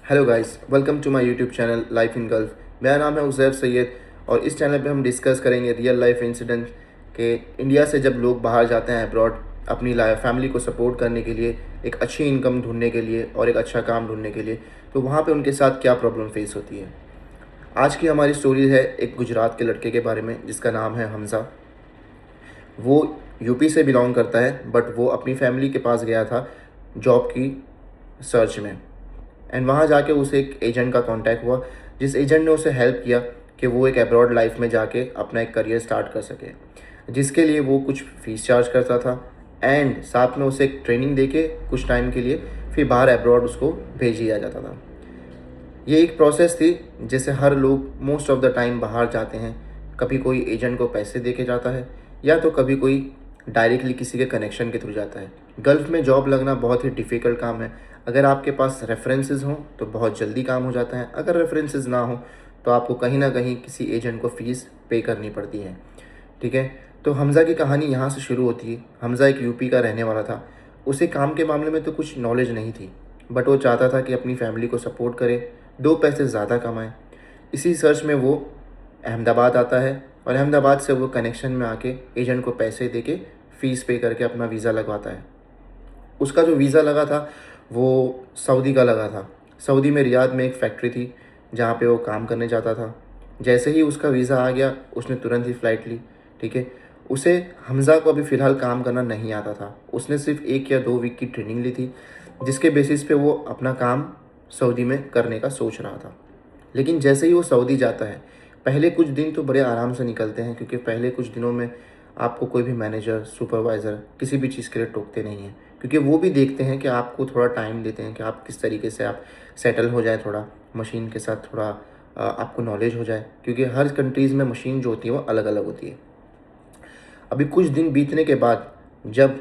Hello guys, welcome to my YouTube channel life in Gulf. मेरा नाम है उज़ैर सैयद और इस चैनल पे हम डिस्कस करेंगे रियल लाइफ इंसिडेंट के इंडिया से जब लोग बाहर जाते हैं अब्रॉड अपनी लाइफ फैमिली को सपोर्ट करने के लिए, एक अच्छी इनकम ढूंढने के लिए और एक अच्छा काम ढूंढने के लिए, तो वहाँ पे उनके साथ क्या प्रॉब्लम फेस होती है। आज की हमारी स्टोरी है एक गुजरात के लड़के के बारे में जिसका नाम है हमज़ा। वो यूपी से बिलोंग करता है बट वो अपनी फैमिली के पास गया था जॉब की सर्च में। एंड वहाँ जाके उसे एक एजेंट का कांटेक्ट हुआ जिस एजेंट ने उसे हेल्प किया कि वो एक अब्रॉड लाइफ में जाके अपना एक करियर स्टार्ट कर सके, जिसके लिए वो कुछ फ़ीस चार्ज करता था एंड साथ में उसे एक ट्रेनिंग देके कुछ टाइम के लिए फिर बाहर अब्रॉड उसको भेज दिया जाता था। ये एक प्रोसेस थी जैसे हर लोग मोस्ट ऑफ द टाइम बाहर जाते हैं, कभी कोई एजेंट को पैसे दे के जाता है या तो कभी कोई डायरेक्टली किसी के कनेक्शन के थ्रू जाता है। गल्फ़ में जॉब लगना बहुत ही डिफ़िकल्ट काम है। अगर आपके पास रेफरेंसेस हों तो बहुत जल्दी काम हो जाता है, अगर रेफरेंसेस ना हो तो आपको कहीं ना कहीं किसी एजेंट को फ़ीस पे करनी पड़ती है। ठीक है, तो हमज़ा की कहानी यहाँ से शुरू होती है। हमज़ा एक यूपी का रहने वाला था। उसे काम के मामले में तो कुछ नॉलेज नहीं थी बट वो चाहता था कि अपनी फैमिली को सपोर्ट करे, दो पैसे ज़्यादा कमाए। इसी सर्च में वो अहमदाबाद आता है और अहमदाबाद से वो कनेक्शन में आके एजेंट को पैसे देके फ़ीस पे करके अपना वीज़ा लगवाता है। उसका जो वीज़ा लगा था वो सऊदी का लगा था। सऊदी में रियाद में एक फैक्ट्री थी जहाँ पे वो काम करने जाता था। जैसे ही उसका वीज़ा आ गया उसने तुरंत ही फ़्लाइट ली। ठीक है, उसे हमज़ा को अभी फ़िलहाल काम करना नहीं आता था। उसने सिर्फ 1 या 2 वीक की ट्रेनिंग ली थी जिसके बेसिस पे वो अपना काम सऊदी में करने का सोच रहा था। लेकिन जैसे ही वो सऊदी जाता है, पहले कुछ दिन तो बड़े आराम से निकलते हैं क्योंकि पहले कुछ दिनों में आपको कोई भी मैनेजर, सुपरवाइज़र किसी भी चीज़ के लिए टोकते नहीं हैं, क्योंकि वो भी देखते हैं कि आपको थोड़ा टाइम देते हैं कि आप किस तरीके से आप सेटल हो जाए, थोड़ा मशीन के साथ थोड़ा आपको नॉलेज हो जाए, क्योंकि हर कंट्रीज़ में मशीन जो होती है वो अलग अलग होती है। अभी कुछ दिन बीतने के बाद जब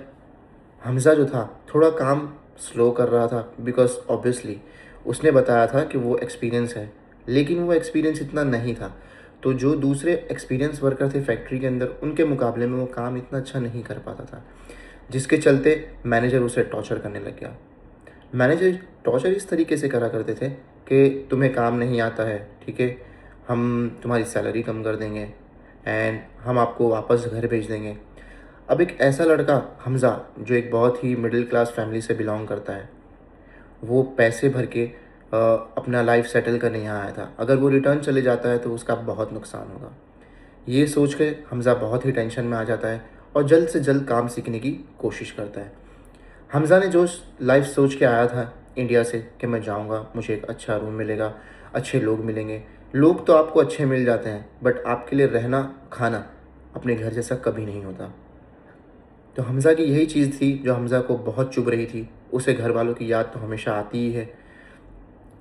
हमज़ा जो था थोड़ा काम स्लो कर रहा था, बिकॉज़ ऑब्वियसली उसने बताया था कि वो एक्सपीरियंस है, लेकिन वो एक्सपीरियंस इतना नहीं था। तो जो दूसरे एक्सपीरियंस वर्कर थे फैक्ट्री के अंदर, उनके मुकाबले में वो काम इतना अच्छा नहीं कर पाता था, जिसके चलते मैनेजर उसे टॉर्चर करने लग गया। मैनेजर टॉर्चर इस तरीके से करा करते थे कि तुम्हें काम नहीं आता है, ठीक है, हम तुम्हारी सैलरी कम कर देंगे एंड हम आपको वापस घर भेज देंगे। अब एक ऐसा लड़का हमज़ा जो एक बहुत ही मिडिल क्लास फैमिली से बिलोंग करता है, वो पैसे भर के अपना लाइफ सेटल करने यहाँ आया था। अगर वो रिटर्न चले जाता है तो उसका बहुत नुकसान होगा। ये सोच के हमज़ा बहुत ही टेंशन में आ जाता है और जल्द से जल्द काम सीखने की कोशिश करता है। हमज़ा ने जो लाइफ सोच के आया था इंडिया से कि मैं जाऊँगा, मुझे एक अच्छा रूम मिलेगा, अच्छे लोग मिलेंगे। लोग तो आपको अच्छे मिल जाते हैं बट आपके लिए रहना, खाना अपने घर जैसा कभी नहीं होता। तो हमज़ा की यही चीज़ थी जो हमज़ा को बहुत चुभ रही थी। उसे घर वालों की याद तो हमेशा आती ही है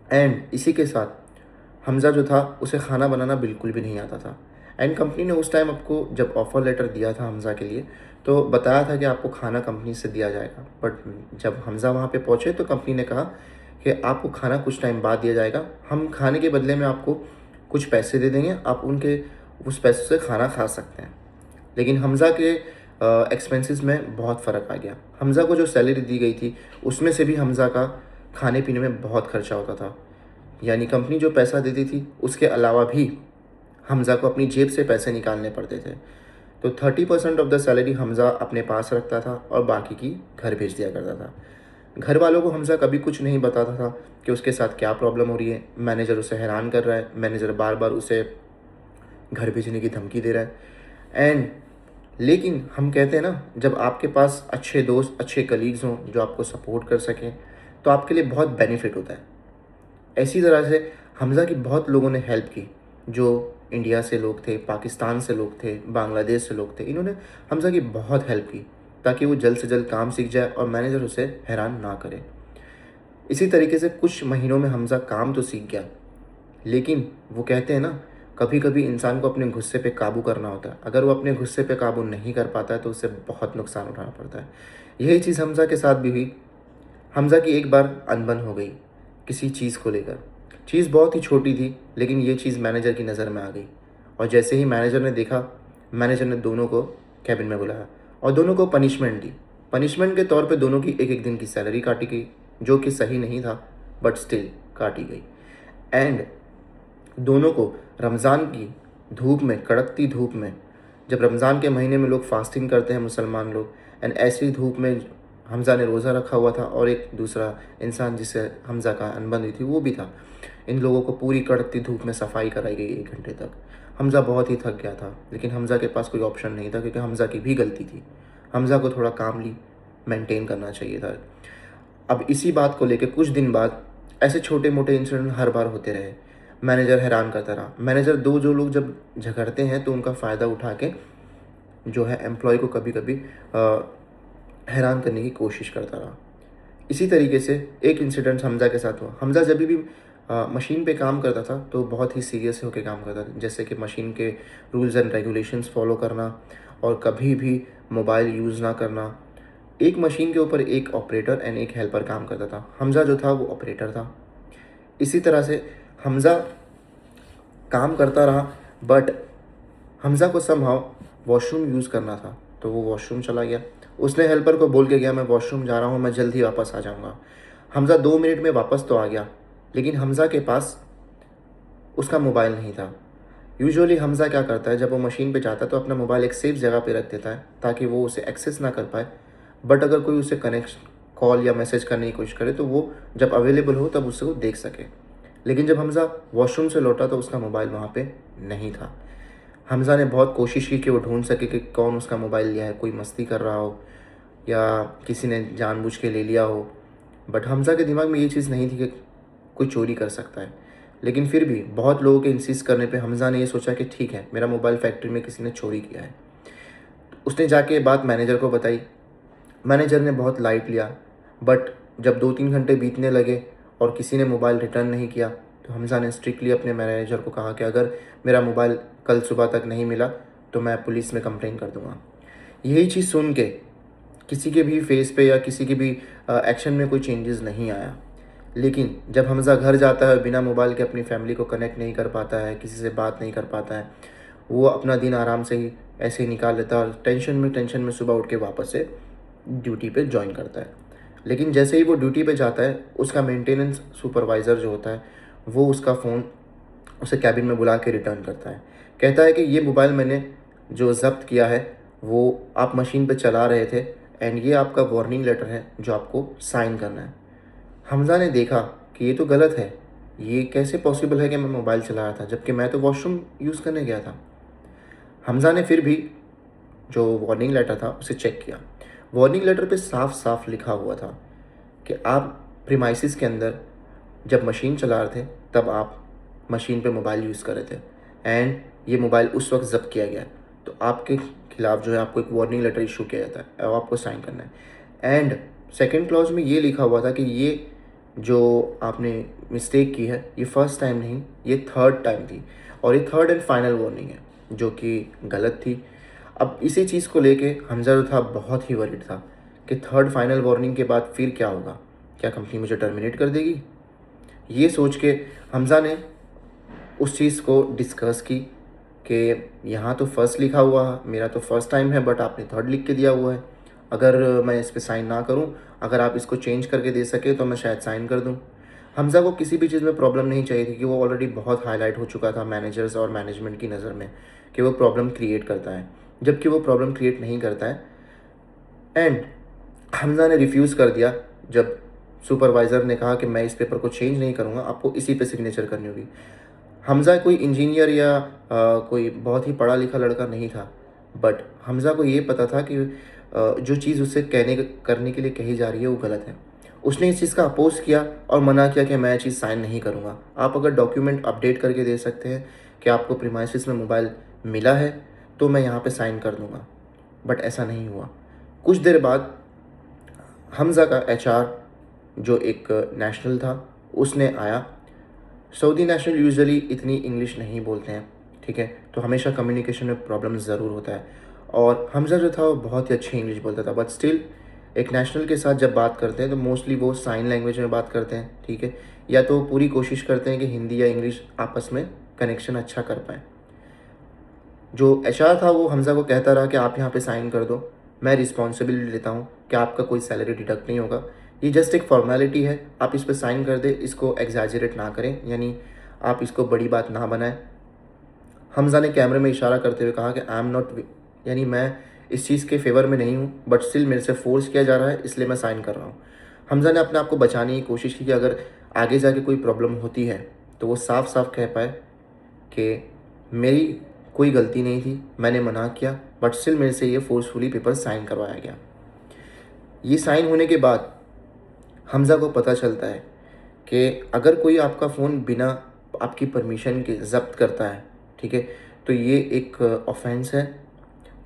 एंड इसी के साथ हमज़ा जो था उसे खाना बनाना बिल्कुल भी नहीं आता था। एंड कंपनी ने उस टाइम आपको जब ऑफ़र लेटर दिया था हमज़ा के लिए, तो बताया था कि आपको खाना कंपनी से दिया जाएगा। बट जब हमज़ा वहाँ पे पहुँचे तो कंपनी ने कहा कि आपको खाना कुछ टाइम बाद दिया जाएगा, हम खाने के बदले में आपको कुछ पैसे दे देंगे, आप उनके उस पैसों से खाना खा सकते हैं। लेकिन हमज़ा के एक्सपेंसेस में बहुत फ़र्क आ गया। हमज़ा को जो सैलरी दी गई थी उसमें से भी हमज़ा का खाने पीने में बहुत खर्चा होता था। यानी कंपनी जो पैसा देती थी उसके अलावा भी हमज़ा को अपनी जेब से पैसे निकालने पड़ते थे। तो 30% ऑफ द सैलरी हमज़ा अपने पास रखता था और बाकी की घर भेज दिया करता था। घर वालों को हमज़ा कभी कुछ नहीं बताता था कि उसके साथ क्या प्रॉब्लम हो रही है। मैनेजर उसे हैरान कर रहा है, मैनेजर बार बार उसे घर भेजने की धमकी दे रहा है। एंड लेकिन हम कहते हैं ना, जब आपके पास अच्छे दोस्त, अच्छे कलीग्स हों जो आपको सपोर्ट कर सकें तो आपके लिए बहुत बेनिफिट होता है। इसी तरह से हमज़ा की बहुत लोगों ने हेल्प की, जो इंडिया से लोग थे, पाकिस्तान से लोग थे, बांग्लादेश से लोग थे। इन्होंने हमज़ा की बहुत हेल्प की ताकि वो जल्द से जल्द काम सीख जाए और मैनेजर उसे हैरान ना करे। इसी तरीके से कुछ महीनों में हमज़ा काम तो सीख गया, लेकिन वो कहते हैं ना, कभी कभी इंसान को अपने गुस्से पे काबू करना होता है। अगर वो अपने गुस्से पे काबू नहीं कर पाता है तो उससे बहुत नुकसान उठाना पड़ता है। यही चीज़ हमज़ा के साथ भी हुई। हमज़ा की एक बार अनबन हो गई किसी चीज़ को लेकर। चीज़ बहुत ही छोटी थी लेकिन ये चीज़ मैनेजर की नज़र में आ गई और जैसे ही मैनेजर ने देखा, मैनेजर ने दोनों को कैबिन में बुलाया और दोनों को पनिशमेंट दी। पनिशमेंट के तौर पे दोनों की एक एक दिन की सैलरी काटी गई, जो कि सही नहीं था बट स्टिल काटी गई। एंड दोनों को रमज़ान की धूप में, कड़कती धूप में, जब रमज़ान के महीने में लोग फास्टिंग करते हैं मुसलमान लोग, एंड ऐसी धूप में हमज़ा ने रोज़ा रखा हुआ था और एक दूसरा इंसान जिससे हमज़ा का अनबन हुई थी वो भी था। इन लोगों को पूरी कड़कती धूप में सफाई कराई गई 1 घंटे तक। हमज़ा बहुत ही थक गया था, लेकिन हमज़ा के पास कोई ऑप्शन नहीं था क्योंकि हमज़ा की भी गलती थी। हमज़ा को थोड़ा कामली मेंटेन करना चाहिए था। अब इसी बात को लेके कुछ दिन बाद ऐसे छोटे मोटे इंसिडेंट हर बार होते रहे। मैनेजर हैरान करता रहा। मैनेजर दो जो लोग जब झगड़ते हैं तो उनका फ़ायदा उठा के जो है एम्प्लॉय को कभी कभी हैरान करने की कोशिश करता रहा। इसी तरीके से एक इंसिडेंट हमज़ा के साथ हुआ। हमज़ा जब भी मशीन पे काम करता था तो बहुत ही सीरियस होकर काम करता था, जैसे कि मशीन के रूल्स एंड रेगुलेशंस फॉलो करना और कभी भी मोबाइल यूज़ ना करना। एक मशीन के ऊपर एक ऑपरेटर एंड एक हेल्पर काम करता था। हमज़ा जो था वो ऑपरेटर था। इसी तरह से हमज़ा काम करता रहा, बट हमज़ा को समहाउ वॉशरूम यूज़ करना था तो वो वॉशरूम चला गया। उसने हेल्पर को बोल के गया, मैं वॉशरूम जा रहा हूँ, मैं जल्द ही वापस आ जाऊँगा। हमज़ा 2 मिनट में वापस तो आ गया, लेकिन हमज़ा के पास उसका मोबाइल नहीं था। यूजुअली हमज़ा क्या करता है, जब वो मशीन पे जाता है तो अपना मोबाइल एक सेफ जगह पे रख देता है ताकि वो उसे एक्सेस ना कर पाए। बट अगर कोई उसे कॉल या मैसेज करने की कोशिश करे तो वो जब अवेलेबल हो तब उसे वो देख सके। लेकिन जब हमज़ा वॉशरूम से लौटा तो उसका मोबाइल वहाँ पे नहीं था। हमज़ा ने बहुत कोशिश की कि वो ढूंढ सके कि कौन उसका मोबाइल लिया है, कोई मस्ती कर रहा हो या किसी ने जानबूझ के ले लिया हो। बट हमज़ा के दिमाग में ये चीज़ नहीं थी कि कोई चोरी कर सकता है। लेकिन फिर भी बहुत लोगों के इंसिस्ट करने पे हमज़ा ने ये सोचा कि ठीक है, मेरा मोबाइल फैक्ट्री में किसी ने चोरी किया है। उसने जाके बात मैनेजर को बताई। मैनेजर ने बहुत लाइट लिया, बट जब 2-3 घंटे बीतने लगे और किसी ने मोबाइल रिटर्न नहीं किया तो हमज़ा ने स्ट्रिक्टली अपने मैनेजर को कहा कि अगर मेरा मोबाइल कल सुबह तक नहीं मिला तो मैं पुलिस में कंप्लेंट कर दूँगा। यही चीज़ सुन के किसी के भी फेस पे या किसी के भी एक्शन में कोई चेंजेस नहीं आया। लेकिन जब हमज़ा घर जाता है बिना मोबाइल के अपनी फैमिली को कनेक्ट नहीं कर पाता है, किसी से बात नहीं कर पाता है, वो अपना दिन आराम से ही ऐसे ही निकाल लेता है और टेंशन में सुबह उठ के वापस से ड्यूटी पे जॉइन करता है। लेकिन जैसे ही वो ड्यूटी पे जाता है, उसका मेंटेनेंस सुपरवाइज़र जो होता है वो उसका फ़ोन उसे कैबिन में बुला के रिटर्न करता है। कहता है कि ये मोबाइल मैंने जो ज़ब्त किया है वो आप मशीन पे चला रहे थे एंड ये आपका वार्निंग लेटर है जो आपको साइन करना है। हमज़ा ने देखा कि ये तो गलत है, ये कैसे पॉसिबल है कि मैं मोबाइल चला रहा था जबकि मैं तो वॉशरूम यूज़ करने गया था। हमज़ा ने फिर भी जो वार्निंग लेटर था उसे चेक किया। वार्निंग लेटर पे साफ साफ लिखा हुआ था कि आप प्रीमाइसिस के अंदर जब मशीन चला रहे थे तब आप मशीन पे मोबाइल यूज़ कर रहे थे एंड ये मोबाइल उस वक्त ज़ब्त किया गया है, तो आपके खिलाफ जो है आपको एक वार्निंग लेटर इशू किया जाता है और आपको साइन करना है। एंड सेकेंड क्लॉज में ये लिखा हुआ था कि ये जो आपने मिस्टेक की है ये फर्स्ट टाइम नहीं, ये थर्ड टाइम थी और ये थर्ड एंड फाइनल वार्निंग है जो कि गलत थी। अब इसी चीज़ को लेके हमज़ा जो था बहुत ही वरीड था कि थर्ड फाइनल वार्निंग के बाद फिर क्या होगा, क्या कंपनी मुझे टर्मिनेट कर देगी। ये सोच के हमज़ा ने उस चीज़ को डिस्कस की कि यहाँ तो फर्स्ट लिखा हुआ है, मेरा तो फर्स्ट टाइम है, बट आपने थर्ड लिख के दिया हुआ है। अगर मैं इस पर साइन ना करूँ, अगर आप इसको चेंज करके दे सके तो मैं शायद साइन कर दूँ। हमज़ा को किसी भी चीज़ में प्रॉब्लम नहीं चाहिए थी कि वो ऑलरेडी बहुत हाईलाइट हो चुका था मैनेजर्स और मैनेजमेंट की नज़र में कि वो प्रॉब्लम क्रिएट करता है, जबकि वो प्रॉब्लम क्रिएट नहीं करता है। एंड हमज़ा ने रिफ्यूज़ कर दिया जब सुपरवाइज़र ने कहा कि मैं इस पेपर को चेंज नहीं करूँगा, आपको इसी पे सिग्नेचर करनी होगी। हमज़ा कोई इंजीनियर या कोई बहुत ही पढ़ा लिखा लड़का नहीं था, बट हमज़ा को ये पता था कि जो चीज़ उसे करने के लिए कही जा रही है वो गलत है। उसने इस चीज़ का अपोज़ किया और मना किया कि मैं ये चीज़ साइन नहीं करूँगा। आप अगर डॉक्यूमेंट अपडेट करके दे सकते हैं कि आपको प्रीमाइसिस में मोबाइल मिला है तो मैं यहाँ पे साइन कर दूँगा, बट ऐसा नहीं हुआ। कुछ देर बाद हमज़ा का एचआर जो एक नेशनल था उसने आया। सऊदी नेशनल यूजुअली इतनी इंग्लिश नहीं बोलते हैं, ठीक है, तो हमेशा कम्युनिकेशन में प्रॉब्लम ज़रूर होता है और हमज़ा जो था वो बहुत ही अच्छी इंग्लिश बोलता था, बट स्टिल एक नेशनल के साथ जब बात करते हैं तो मोस्टली वो साइन लैंग्वेज में बात करते हैं, ठीक है, या तो पूरी कोशिश करते हैं कि हिंदी या इंग्लिश आपस में कनेक्शन अच्छा कर पाएँ। जो एचआर था वो हमज़ा को कहता रहा कि आप यहाँ पे साइन कर दो, मैं रिस्पॉन्सिबिलिटी लेता हूँ कि आपका कोई सैलरी डिडक्ट नहीं होगा ये जस्ट एक फॉर्मेलिटी है, आप इस पे साइन कर दें, इसको एग्जैजरेट ना करें, यानी आप इसको बड़ी बात ना बनाएं। हमज़ा ने कैमरे में इशारा करते हुए कहा कि आई एम नॉट, यानी मैं इस चीज़ के फेवर में नहीं हूँ, बट स्टिल मेरे से फोर्स किया जा रहा है, इसलिए मैं साइन कर रहा हूँ। हमज़ा ने अपने आप को बचाने की कोशिश की कि अगर आगे जाके कोई प्रॉब्लम होती है तो वो साफ साफ कह पाए कि मेरी कोई गलती नहीं थी, मैंने मना किया, बट स्टिल मेरे से ये फोर्सफुली पेपर साइन करवाया गया। ये साइन होने के बाद हमज़ा को पता चलता है कि अगर कोई आपका फ़ोन बिना आपकी परमिशन के ज़ब्त करता है, ठीक है, तो ये एक ऑफेंस है,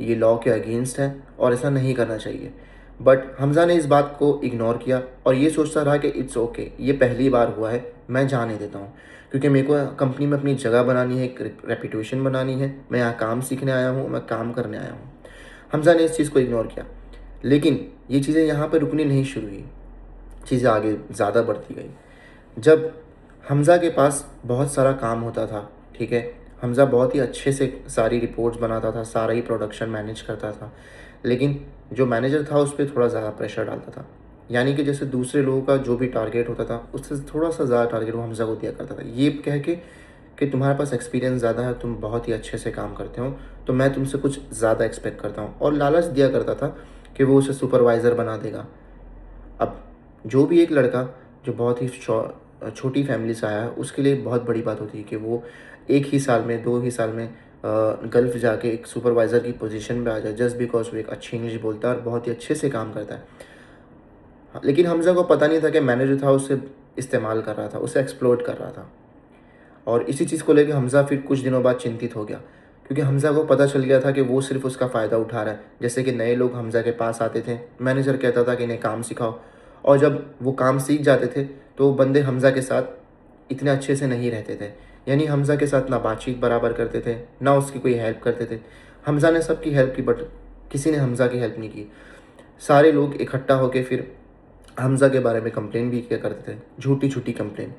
ये लॉ के अगेंस्ट है और ऐसा नहीं करना चाहिए। बट हमज़ा ने इस बात को इग्नोर किया और ये सोचता रहा कि इट्स ओके, ये पहली बार हुआ है, मैं जाने देता हूँ, क्योंकि मेरे को कंपनी में अपनी जगह बनानी है, एक रेपुटेशन बनानी है, मैं यहाँ काम सीखने आया हूँ, मैं काम करने आया हूँ। हमज़ा ने इस चीज़ को इग्नोर किया, लेकिन ये चीज़ें यहाँ पर रुकनी नहीं शुरू हुई, चीज़ें आगे ज़्यादा बढ़ती गई। जब हमज़ा के पास बहुत सारा काम होता था, ठीक है, हमज़ा बहुत ही अच्छे से सारी रिपोर्ट्स बनाता था, सारा ही प्रोडक्शन मैनेज करता था, लेकिन जो मैनेजर था उस पर थोड़ा ज़्यादा प्रेशर डालता था। यानी कि जैसे दूसरे लोगों का जो भी टारगेट होता था उससे थोड़ा सा ज़्यादा टारगेट वो हमज़ा को दिया करता था, ये कह के कि तुम्हारे पास एक्सपीरियंस ज़्यादा है, तुम बहुत ही अच्छे से काम करते हो, तो मैं तुमसे कुछ ज़्यादा एक्सपेक्ट करता हूँ, और लालच दिया करता था कि वो उसे सुपरवाइज़र बना देगा। अब जो भी एक लड़का जो बहुत ही छोटी फैमिली से आया है, उसके लिए बहुत बड़ी बात होती है कि वो एक ही साल में, 2 ही साल में गल्फ़ जाके एक सुपरवाइज़र की पोजीशन पे आ जाए, जस्ट बिकॉज़ वो एक अच्छी इंग्लिश बोलता है और बहुत ही अच्छे से काम करता है। लेकिन हमज़ा को पता नहीं था कि मैनेजर था उसे इस्तेमाल कर रहा था, उसे एक्सप्लॉइट कर रहा था। और इसी चीज़ को लेके हमज़ा फिर कुछ दिनों बाद चिंतित हो गया, क्योंकि हमज़ा को पता चल गया था कि वो सिर्फ़ उसका फ़ायदा उठा रहा है। जैसे कि नए लोग हमज़ा के पास आते थे, मैनेजर कहता था कि इन्हें काम सिखाओ, और जब वो काम सीख जाते थे तो वो बंदे हमज़ा के साथ इतने अच्छे से नहीं रहते थे, यानी हमज़ा के साथ ना बातचीत बराबर करते थे, ना उसकी कोई हेल्प करते थे। हमज़ा ने सबकी हेल्प की, बट किसी ने हमज़ा की हेल्प नहीं की। सारे लोग इकट्ठा होकर फिर हमज़ा के बारे में कंप्लेन भी किया करते थे, झूठी-झूठी कंप्लेन।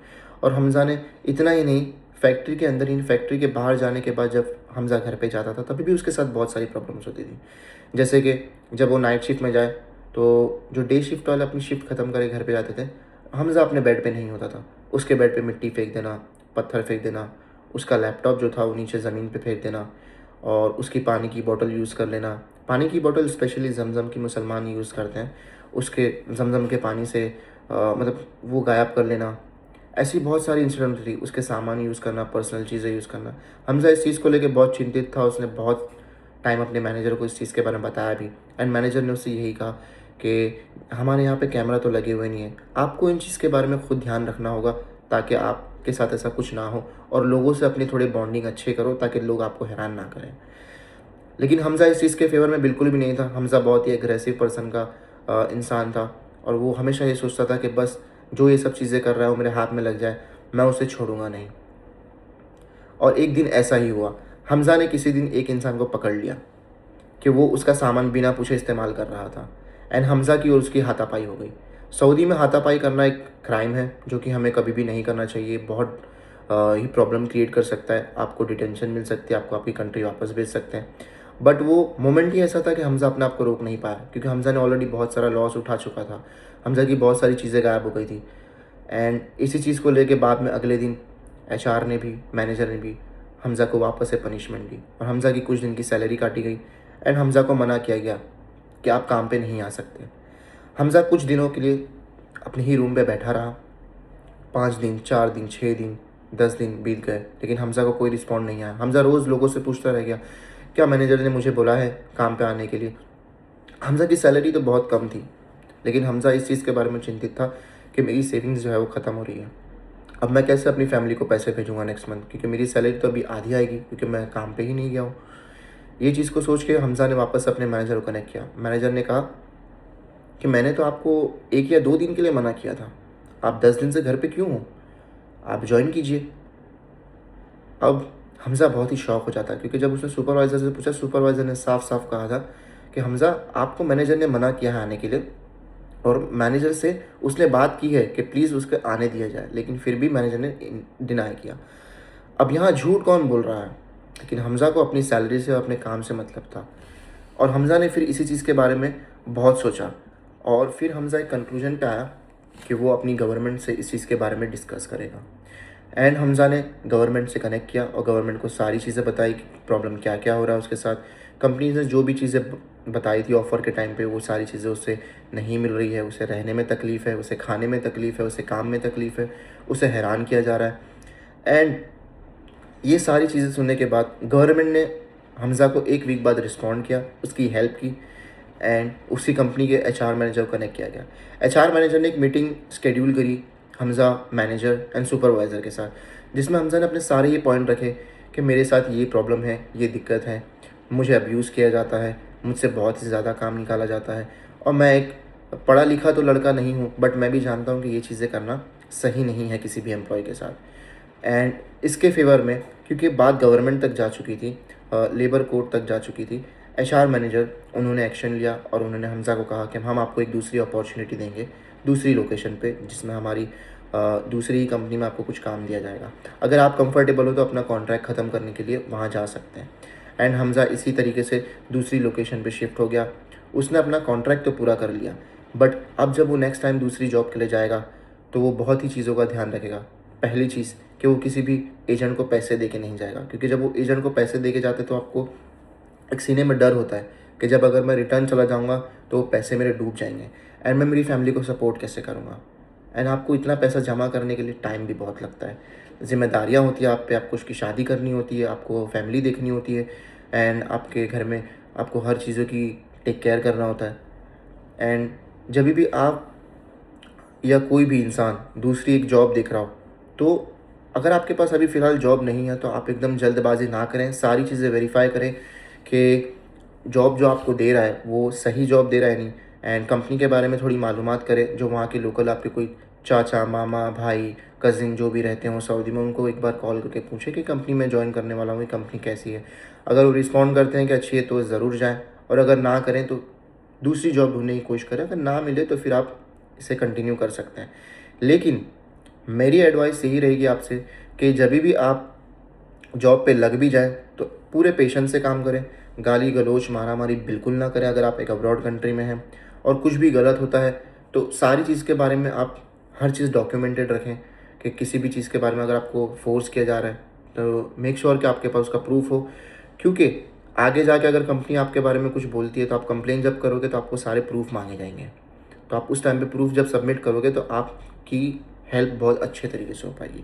और हमज़ा ने इतना ही नहीं, फैक्ट्री के अंदर ही, फैक्ट्री के बाहर जाने के बाद जब हमज़ा घर पे जाता था तभी भी उसके साथ बहुत सारी प्रॉब्लम्स होती थी। जैसे कि जब वो नाइट शिफ्ट में जाए तो जो डे शिफ्ट वाले अपनी शिफ्ट ख़त्म करके घर पे जाते थे, हमज़ा अपने बेड पे नहीं होता था। उसके बेड पे मिट्टी फेंक देना, पत्थर फेंक देना, उसका लैपटॉप जो था वो नीचे ज़मीन पे फेंक देना, और उसकी पानी की बॉटल यूज़ कर लेना। पानी की बॉटल स्पेशली ज़मज़म की मुसलमान यूज़ करते हैं, उसके ज़मज़म के पानी से मतलब वो गायब कर लेना। ऐसी बहुत सारी इंसिडेंट थी, उसके सामान यूज़ करना, पर्सनल चीज़ें यूज़ करना। हमज़ा इस चीज़ को लेके बहुत चिंतित था, उसने बहुत टाइम अपने मैनेजर को इस चीज़ के बारे में बताया भी, एंड मैनेजर ने उससे यही कहा कि हमारे यहाँ पे कैमरा तो लगे हुए नहीं है, आपको इन चीज़ के बारे में खुद ध्यान रखना होगा ताकि आपके साथ ऐसा कुछ ना हो, और लोगों से अपनी थोड़ी बॉन्डिंग अच्छे करो ताकि लोग आपको हैरान ना करें। लेकिन हमज़ा इस चीज़ के फेवर में बिल्कुल भी नहीं था। हमज़ा बहुत ही एग्रेसिव पर्सन का इंसान था, और वो हमेशा ये सोचता था कि बस जो ये सब चीज़ें कर रहा है वो मेरे हाथ में लग जाए, मैं उसे छोड़ूंगा नहीं। और एक दिन ऐसा ही हुआ, हमज़ा ने किसी दिन एक इंसान को पकड़ लिया कि वो उसका सामान बिना पूछे इस्तेमाल कर रहा था, एंड हमज़ा की और उसकी हाथापाई हो गई। सऊदी में हाथापाई करना एक क्राइम है जो कि हमें कभी भी नहीं करना चाहिए, बहुत ही प्रॉब्लम क्रिएट कर सकता है, आपको डिटेंशन मिल सकती है, आपको आपकी कंट्री वापस भेज सकते हैं। बट वो मोमेंट ही ऐसा था कि हमज़ा अपने आप को रोक नहीं पाया, क्योंकि हमज़ा ने ऑलरेडी बहुत सारा लॉस उठा चुका था, हमज़ा की बहुत सारी चीज़ें गायब हो गई थी। एंड इसी चीज़ को लेके बाद में अगले दिन एचआर ने भी, मैनेजर ने भी हमज़ा को वापस से पनिशमेंट दी, और हमज़ा की कुछ दिन की सैलरी काटी गई, एंड हमज़ा को मना किया गया कि आप काम पे नहीं आ सकते। हमज़ा कुछ दिनों के लिए अपने ही रूम पे बैठा रहा, 5 दिन, 4 दिन, 6 दिन, 10 दिन बीत गए, लेकिन हमज़ा को कोई रिस्पॉन्ड नहीं आया। हमज़ा रोज़ लोगों से पूछता रह गया, क्या मैनेजर ने मुझे बोला है काम पे आने के लिए। हमज़ा की सैलरी तो बहुत कम थी, लेकिन हमज़ा इस चीज़ के बारे में चिंतित था कि मेरी सेविंग्स जो है वो ख़त्म हो रही है, अब मैं कैसे अपनी फैमिली को पैसे भेजूँगा नेक्स्ट मंथ, क्योंकि मेरी सैलरी तो अभी आधी आएगी, क्योंकि मैं काम पे ही नहीं गया हूँ। ये चीज़ को सोच के हमज़ा ने वापस अपने मैनेजर को कनेक्ट किया। मैनेजर ने कहा कि मैंने तो आपको 1 या 2 दिन के लिए मना किया था, आप 10 दिन से घर पे क्यों हो, आप ज्वाइन कीजिए। अब हमज़ा बहुत ही शॉक हो जाता है, क्योंकि जब उसने सुपरवाइज़र से पूछा, सुपरवाइज़र ने साफ साफ कहा था कि हमज़ा आपको मैनेजर ने मना किया है आने के लिए, और मैनेजर से उसने बात की है कि प्लीज़ उसके आने दिया जाए, लेकिन फिर भी मैनेजर ने डिनाई किया। अब यहाँ झूठ कौन बोल रहा है, लेकिन हमज़ा को अपनी सैलरी से, अपने काम से मतलब था, और हमज़ा ने फिर इसी चीज़ के बारे में बहुत सोचा, और फिर हमज़ा एक कंक्लूजन पे आया कि वो अपनी गवर्नमेंट से इस चीज़ के बारे में डिस्कस करेगा। एंड हमज़ा ने गवर्नमेंट से कनेक्ट किया और गवर्नमेंट को सारी चीज़ें बताई कि प्रॉब्लम क्या क्या हो रहा है उसके साथ। कंपनी ने जो भी चीज़ें बताई थी ऑफ़र के टाइम पे, वो सारी चीज़ें उसे नहीं मिल रही है, उसे रहने में तकलीफ़ है, उसे खाने में तकलीफ़ है, उसे काम में तकलीफ़ है, उसे हैरान किया जा रहा है। एंड ये सारी चीज़ें सुनने के बाद गवर्नमेंट ने हमज़ा को 1 वीक बाद रिस्पॉन्ड किया, उसकी हेल्प की एंड उसी कंपनी के एचआर मैनेजर को कनेक्ट किया गया। एचआर मैनेजर ने एक मीटिंग शेड्यूल करी हमज़ा, मैनेजर एंड सुपरवाइज़र के साथ, जिसमें हमज़ा ने अपने सारे ये पॉइंट रखे कि मेरे साथ ये प्रॉब्लम है, ये दिक्कत है, मुझे अब्यूज़ किया जाता है, मुझसे बहुत ही ज़्यादा काम निकाला जाता है और मैं एक पढ़ा लिखा तो लड़का नहीं हूँ, बट मैं भी जानता हूँ कि ये चीज़ें करना सही नहीं है किसी भी एम्प्लॉय के साथ। एंड इसके फेवर में, क्योंकि बात गवर्नमेंट तक जा चुकी थी, लेबर कोर्ट तक जा चुकी थी, एचआर मैनेजर उन्होंने एक्शन लिया और उन्होंने हमज़ा को कहा कि हम आपको एक दूसरी अपॉर्चुनिटी देंगे दूसरी लोकेशन पे, जिसमें हमारी दूसरी ही कंपनी में आपको कुछ काम दिया जाएगा। अगर आप कंफर्टेबल हो तो अपना कॉन्ट्रैक्ट ख़त्म करने के लिए वहाँ जा सकते हैं। एंड हमज़ा इसी तरीके से दूसरी लोकेशन पे शिफ्ट हो गया। उसने अपना कॉन्ट्रैक्ट तो पूरा कर लिया, बट अब जब वो नेक्स्ट टाइम दूसरी जॉब के लिए जाएगा तो वो बहुत ही चीज़ों का ध्यान रखेगा। पहली चीज़ कि वो किसी भी एजेंट को पैसे दे के नहीं जाएगा, क्योंकि जब वो एजेंट को पैसे दे के जाते तो आपको एक सीने में डर होता है कि जब अगर मैं रिटर्न चला जाऊँगा तो वो पैसे मेरे डूब जाएंगे एंड मैं मेरी फैमिली को सपोर्ट कैसे करूँगा। एंड आपको इतना पैसा जमा करने के लिए टाइम भी बहुत लगता है, ज़िम्मेदारियाँ होती है आप पे, आपको उसकी शादी करनी होती है, आपको फैमिली देखनी होती है एंड आपके घर में आपको हर चीज़ों की टेक केयर करना होता है। एंड जब भी आप या कोई भी इंसान दूसरी एक जॉब देख रहा हो, तो अगर आपके पास अभी फ़िलहाल जॉब नहीं है तो आप एकदम जल्दबाज़ी ना करें, सारी चीज़ें वेरीफ़ाई करें कि जॉब जो आपको दे रहा है वो सही जॉब दे रहा है नहीं। एंड कंपनी के बारे में थोड़ी मालूमात करें, जो वहाँ के लोकल आपके कोई चाचा, मामा, भाई, कज़िन जो भी रहते हों सऊदी में, उनको एक बार कॉल करके पूछें कि कंपनी में जॉइन करने वाला हूँ, ये कंपनी कैसी है। अगर वो रिस्पॉन्ड करते हैं कि अच्छी है तो ज़रूर जाएँ, और अगर ना करें तो दूसरी जॉब ढूँढने की कोशिश करें। अगर ना मिले तो फिर आप इसे कंटिन्यू कर सकते हैं। लेकिन मेरी एडवाइस यही रहेगी आपसे कि जब भी आप जॉब पे लग भी जाएँ तो पूरे पेशेंस से काम करें, गाली गलौज, मारा-मारी बिल्कुल ना करें अगर आप एक अब्रॉड कंट्री में हैं। और कुछ भी गलत होता है तो सारी चीज़ के बारे में आप हर चीज़ डॉक्यूमेंटेड रखें कि किसी भी चीज़ के बारे में अगर आपको फ़ोर्स किया जा रहा है तो मेक श्योर कि आपके पास उसका प्रूफ़ हो। क्योंकि आगे जाके अगर कंपनी आपके बारे में कुछ बोलती है तो आप कंप्लेन जब करोगे तो आपको सारे प्रूफ़ माँगे जाएँगे। तो आप उस टाइम पे प्रूफ़ जब सबमिट करोगे तो आपकी हेल्प बहुत अच्छे तरीके से हो पाएगी।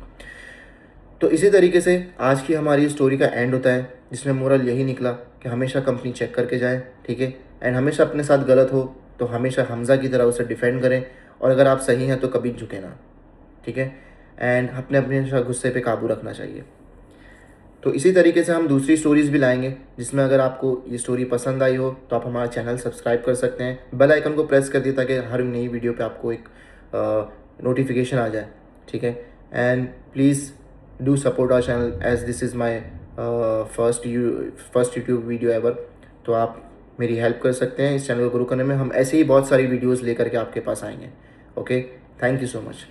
तो इसी तरीके से आज की हमारी स्टोरी का एंड होता है, जिसमें मोरल यही निकला कि हमेशा कंपनी चेक करके जाएँ, ठीक है? एंड हमेशा अपने साथ गलत हो तो हमेशा हमज़ा की तरह उसे डिफेंड करें, और अगर आप सही हैं तो कभी झुकें ना, ठीक है? एंड अपने हमेशा गुस्से पे काबू रखना चाहिए। तो इसी तरीके से हम दूसरी स्टोरीज़ भी लाएँगे, जिसमें अगर आपको ये स्टोरी पसंद आई हो तो आप हमारा चैनल सब्सक्राइब कर सकते हैं। बेल आइकन को प्रेस कर दिए ताकि हर नई वीडियो पे आपको एक नोटिफिकेशन आ जाए, ठीक है? And please do support our channel as this is my first YouTube video ever. तो आप मेरी हेल्प कर सकते हैं इस चैनल को ग्रो करने में। हम ऐसे ही बहुत सारी वीडियोज़ लेकर के आपके पास आएँगे। Okay, thank you so much.